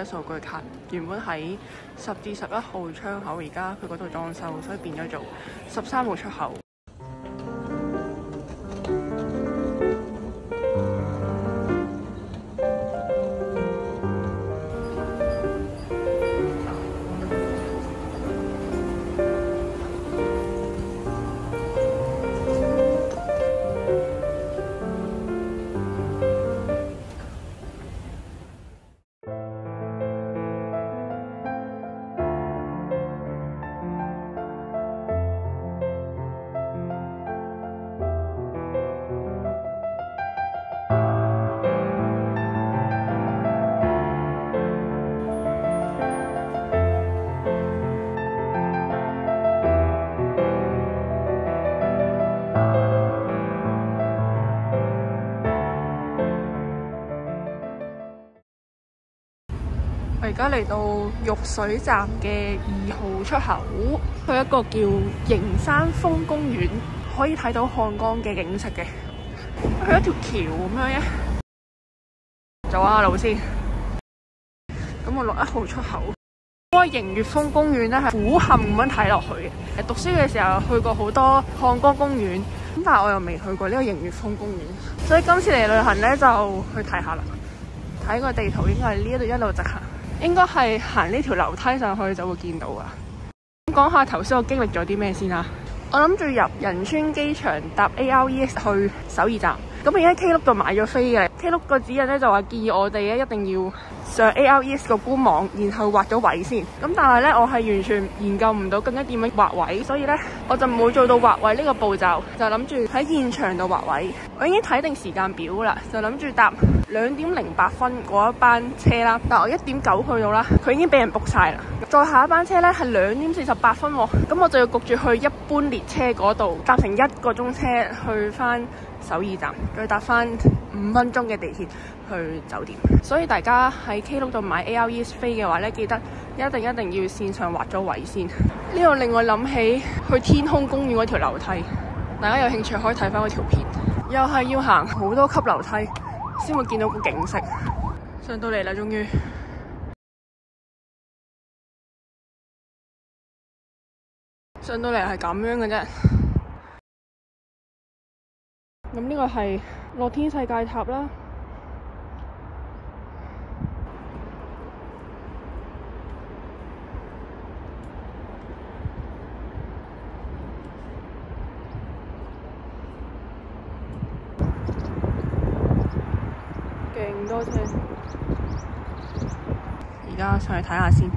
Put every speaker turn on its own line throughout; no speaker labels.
咗數據卡，原本喺10至11號窗口，而家佢嗰度裝修，所以變咗做13號出口。我而家嚟到玉水站嘅2號出口，去一個叫迎山峰公園，可以睇到漢江嘅景色嘅。去一條橋咁樣嘅，走下路先。咁我落1號出口。嗰個迎月峰公園咧係俯瞰咁樣睇落去嘅。讀書嘅時候去過好多漢江公園，咁但係我又未去過呢個迎月峰公園，所以今次嚟旅行咧就去睇下啦。睇個地圖應該係呢度一路直行。應該係行呢條樓梯上去就會見到㗎。咁講下頭先我經歷咗啲咩先啦。我諗住入仁川機場搭 AREX 去首爾站。咁而家 Klook 度買咗飛嘅。Klook 個指引咧就話建議我哋咧一定要上 AREX 個官網，然後畫咗位先。咁但係咧我係完全研究唔到究竟點樣畫位，所以咧我就冇做到畫位呢個步驟，就諗住喺現場度畫位。我已經睇定時間表啦，就諗住搭2點08分嗰一班車啦。但我1點9去到啦，佢已經俾人 book 晒啦。再下一班車咧係2點48分喎，咁我就要焗住去一般列車嗰度搭成1個鐘車去翻首爾站，再搭翻5分鐘嘅地鐵去酒店。所以大家喺 Klook 度買 AREX 飛嘅話咧，記得一定要線上畫咗位先。呢度令我諗起去天空公園嗰條樓梯，大家有興趣可以睇翻嗰條片。又係要行好多級樓梯先會見到個景色。上到嚟啦，終於上到嚟係咁樣嘅啫。咁呢個係樂天世界塔啦。勁多車，而家上去睇下先。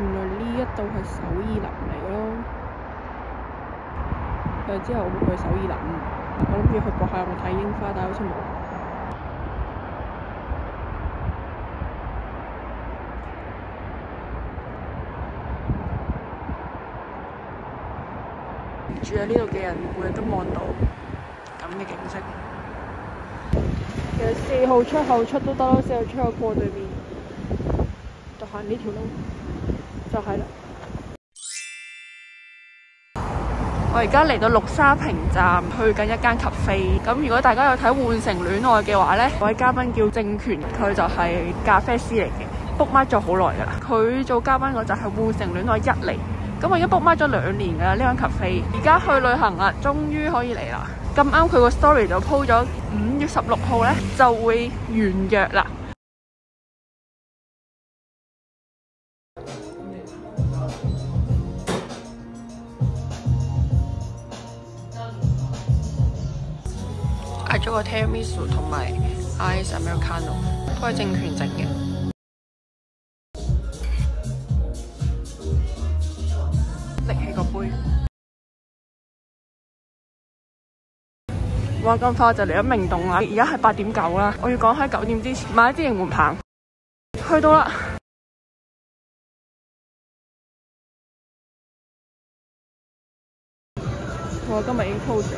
原來呢一度係首爾林嚟嘅咯，之後會去首爾林。我諗住去博下有冇睇櫻花，但係好似冇。住喺呢度嘅人每日都望到咁嘅景色。其實4號出口出都得咯，4號出口過對面，就行呢條路。就係啦，我而家嚟到綠沙坪站，去緊一間咖啡。咁如果大家有睇《換乘戀愛》嘅話呢，嗰位嘉賓叫正權，佢就係咖啡師嚟嘅，book mark 咗好耐噶啦。佢做嘉賓嗰就係《換乘戀愛1》嚟。咁我已經 book mark 咗2年噶啦呢間咖啡。而家去旅行啦，終於可以嚟啦。咁啱佢個 story 就 po 咗5月16號呢就會完約啦。嗌咗個 Tiramisu 同埋 Ice Americano， 都係正權整嘅。拎起個杯，哇！咁快就嚟咗明洞啦，而家係8點9啦。我要趕喺9點之前買一支熒光棒。去到啦。我今日已經 close 咗，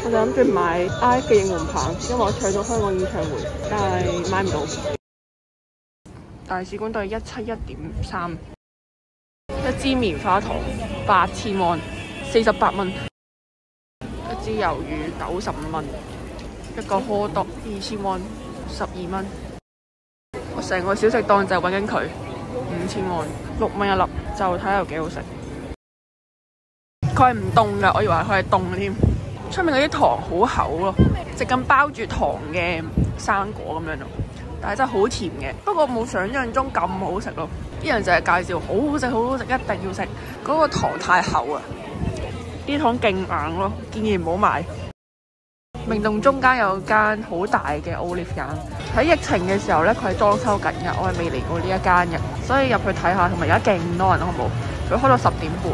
我就諗住買 I 嘅應援棒，因為我搶咗香港演唱會，但係買唔到。大使館對171.3，一支棉花糖8000蚊，48蚊；一支魷魚95蚊，一個柯督2000蚊，12蚊。我成個小食檔就揾緊佢，5000蚊，6蚊一粒，就睇下有幾好食。佢係唔凍㗎，我以為佢係凍嘅添。出面嗰啲糖好厚咯，直咁包住糖嘅生果咁樣咯，但係真係好甜嘅。不過冇想象中咁好食咯。啲人就係介紹好好食，好好食，一定要食。嗰個糖太厚啊，啲糖勁硬咯，建議唔好買。明洞中間有間好大嘅 Olive Garden，喺疫情嘅時候咧，佢係裝修緊嘅，我係未嚟過呢一間嘅，所以入去睇下。同埋而家勁多人，好唔好？佢開到10點半。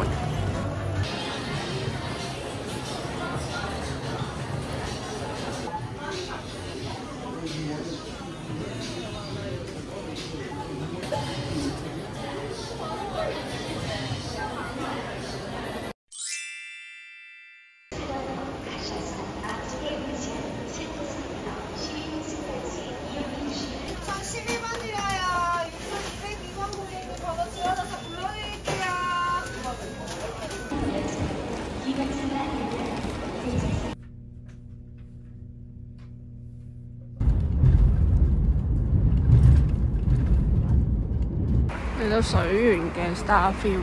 嚟到水源嘅 Starfield，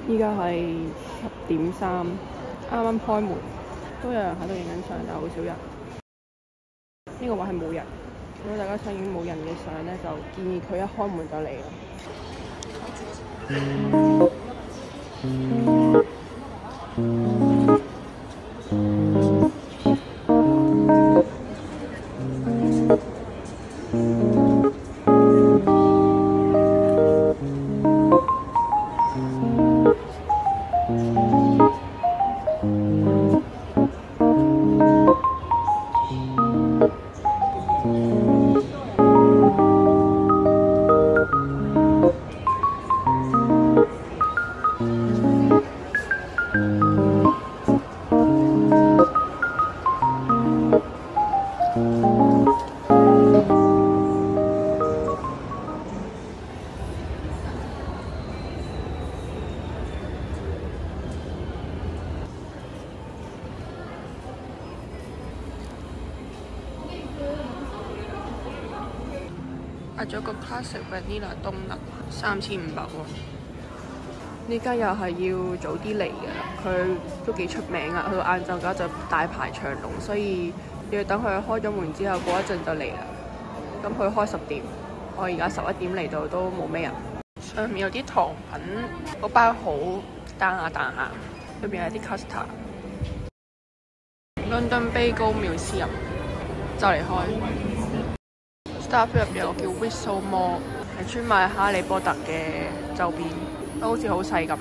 依家係10點3，啱啱開門，都有人喺度影緊相，但係好少人。呢個位係冇人。如果大家想影冇人嘅相咧，就建議佢一開門就嚟啦。嗌咗個 classic vanilla 冬甩，3500喎。呢間又係要早啲嚟嘅，佢都幾出名啊！去到晏晝嘅話就大排長龍，所以要等佢開咗門之後過一陣就嚟啦。咁佢開10點，我而家11點嚟到都冇咩人。上面有啲糖品，個包好彈下彈下，裏邊有啲 custard。London Bagel Museum 就嚟開。Starfield 入邊有個叫 Whistle Mall， 係專賣哈利波特嘅周邊，都好似好細咁。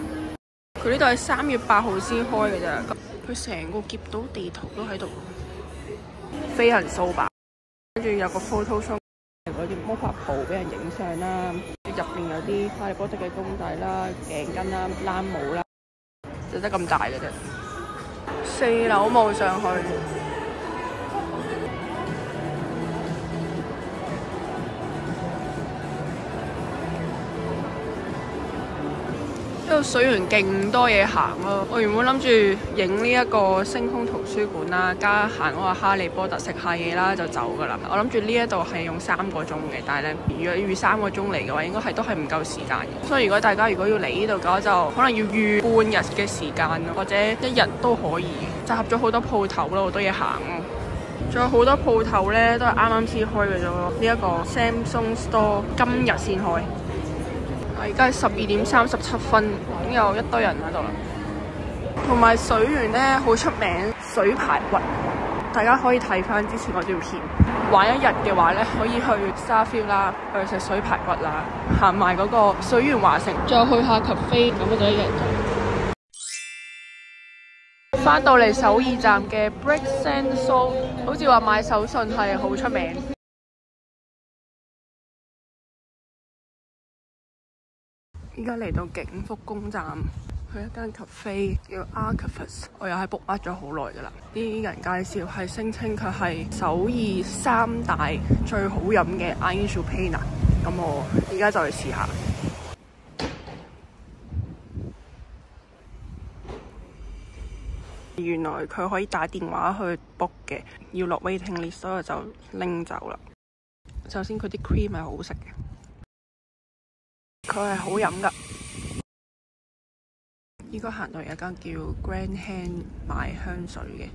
佢呢度係3月8號先開嘅咋，佢成個夾島地圖都喺度。飛行掃把，跟住有個 photo show， 嗰啲魔法袍俾人影相啦。入邊有啲哈利波特嘅公仔啦、頸巾啦、冷帽啦，就得咁大嘅啫。4樓望上去。呢度水源勁多嘢行咯，我原本諗住影呢一個星空圖書館啦，加行嗰個哈利波特食下嘢啦就走㗎啦。我諗住呢一度係用3個鐘嘅，但係咧如果預3個鐘嚟嘅話，應該係都係唔夠時間嘅。所以如果大家如果要嚟呢度嘅話，就可能要預半日嘅時間咯，或者1日都可以。集合咗好多鋪頭咯，好多嘢行咯。仲有好多鋪頭咧，都係啱啱先開嘅啫。呢一個 Samsung Store 今日先開。而家係12點37分，已經有一堆人喺度啦。同埋水源咧好出名，水排骨，大家可以睇翻之前嗰條片。玩一日嘅話咧，可以去 Starfield 啦，去食水排骨啦，行埋嗰個水源華城，再去下 cafe， 咁就一日就翻到嚟首爾站嘅 Bricks and Salt， 好似話買手信係好出名。依家嚟到景福宮站，去一間 cafe 叫 Archivist， 我又係 book mark 咗好耐噶啦。啲人介紹係聲稱佢係首爾3大最好飲嘅 Ain Chupana， 咁我而家就去試下。原來佢可以打電話去 book 嘅，要落 waiting list， 所以我就拎走啦。首先佢啲 cream 係好食嘅。佢係好飲㗎。依家行到有一間叫 Grand Hand 賣香水嘅。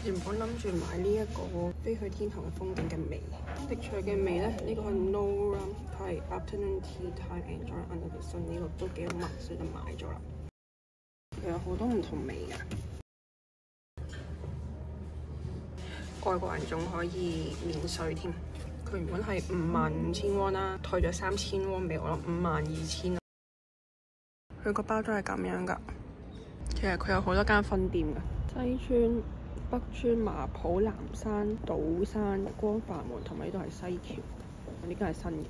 原本諗住買呢一個飛去天堂嘅風景嘅味，滴出嘅味咧，呢個係 No Rum， 佢係 Afternoon Tea Time Enjoy Under the Sun， 呢個都幾好聞，所以就買咗啦。佢有好多唔同味㗎。外國人仲可以免稅添，佢原本係55,000 won 啦，退咗3000 won 俾我咯，52,000。佢個包裝係咁樣㗎，其實佢有好多間分店㗎，西村、北村、麻浦、南山、島山、光化門同埋呢度係西橋，呢間係新嘅。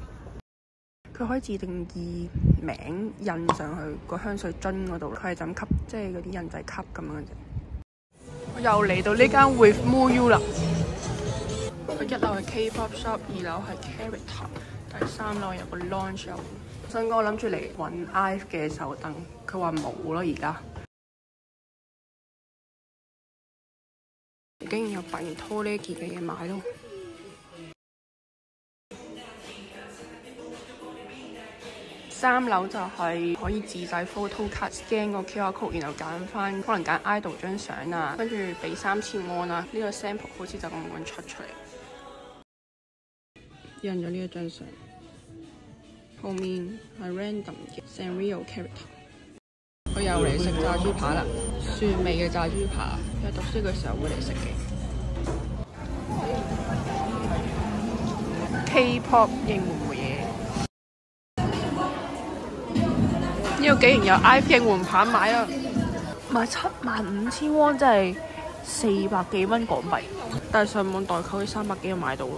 佢可以自定義名印上去個香水樽嗰度，佢係就咁吸，即係嗰啲印仔吸咁樣嘅啫。又嚟到呢間 With Muyu 啦，佢1樓係 K-pop shop， 2樓係 Character， 第3樓有個 lounge。上個我諗住嚟揾 IVE 嘅手燈，佢話冇咯而家。竟然有百元拖呢件嘅嘢買咯。3樓就係可以自製 photo card scan 個 QR code， 然後揀翻可能揀 idol 張相啊，跟住俾3000 won 啦。呢個 sample 好似就咁樣出嚟，印咗呢一張相，後面係 random 嘅 Sanrio character。佢又嚟食炸豬扒啦，蒜味嘅炸豬扒，因為讀書嘅時候會嚟食嘅。K-pop 應援會嘢。呢個竟然有 IVE 應援棒買啊！買75,000 won， 真係400幾蚊港幣，但係上網代購300幾就買到咯。